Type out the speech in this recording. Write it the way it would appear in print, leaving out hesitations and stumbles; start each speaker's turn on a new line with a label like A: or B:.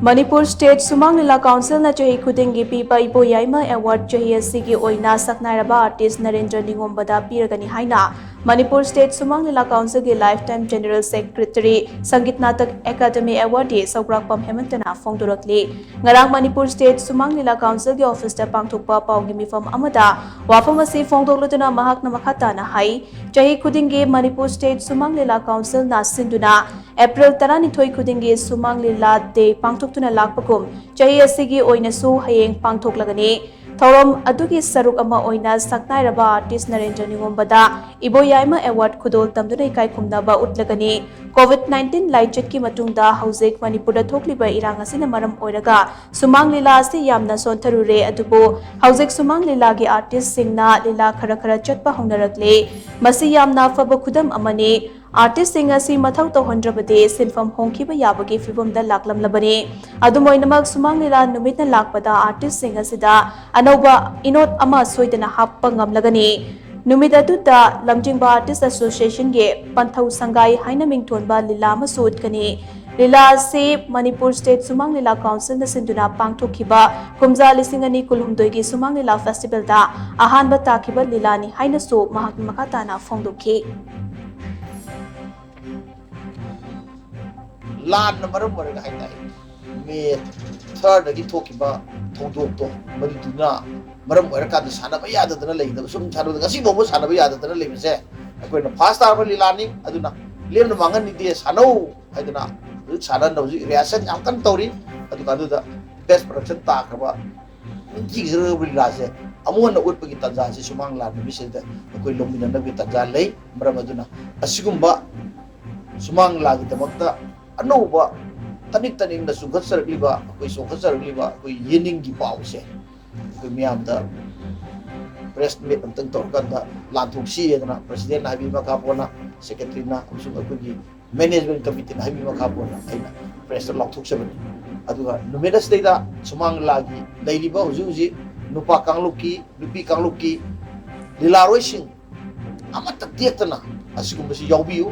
A: Manipur State Sumang Lila Council na chahi khudingi pipa ipo yaima award chahi asigi oina saknairaba artist Narendra Ningombada piragani haina Manipur State Sumang Lila Council ki Lifetime General Secretary Sangeet Natak Academy Award di Saugrakpam Hemantana Fongdorakli ngarang Manipur State Sumang Lila Council ki office da pangthokpa paugi mifam amada wafam asi fongdokluduna mahakna makhata na hai chahi khudingi Manipur State Sumang Lila Council na sinduna April 12 khudingi Sumang Lila Day pangthoktuna lakpakum chahi asigi oinasu hayeng pangthoklagani Thorom adugi saruk ama oina saknairaba artist Narendra Ningombada Iboyaima Award khudol tamduna ikai khumnaba utlagani COVID-19 laichit ki matungda haujik Manipurda thokliba irang asina maram oiraga Sumang Lila asi yamna sontharure adubu haujik Sumang Lila gi artist singna lila khara chatpa hongnarakle masi yamna faba khudam amani Artist sing asi mathau tawhandrabade sinfam hongkhiba yabagi fibamda laklamlabani adumoinamak Sumang Lila numitna lakpada artist sing asida anauba inot ama soidana happa ngamlagani numit aduda lamjingba artist association ge panthau sangai haina mingthonba lila ma sutkani lila se Manipur State Sumang Lila Council na sinduna pangthokhiba kumja lisingani kulhumdoi gi Sumang Lila Festival da ahanba takhiba lilani haina so mahak makatana fongdokhi
B: Lan maram maraga hai tai me third agi thokiba thongdok to maduna maram maraka da sana ba yada dana leida sum charo da si bobo sana ba yada dana leime se akoi na fast hour lilani aduna lem na mangan ni de sanau aduna sana na ji reaction yam kan tori adu da best production ta khaba ji gre lila se amon na utpa gi tanja se sumang la ni se da akoi lomina na gi tanja lei maram aduna asigumba sumang la gi tamakta Anoba tanik na sugat sargliba koi sugat sargliba koi yening gi pause koi miam da press meet antang torkan da lanthuk si na president habi makapona secretary na usung gi management committee na habi makapona aina press lanthuk sabani aduga numedas da sumang lagi dailiba uji nupa kangluki nupi kangluki dilaroi sing amat tak tiak tana asigum basi yaubiu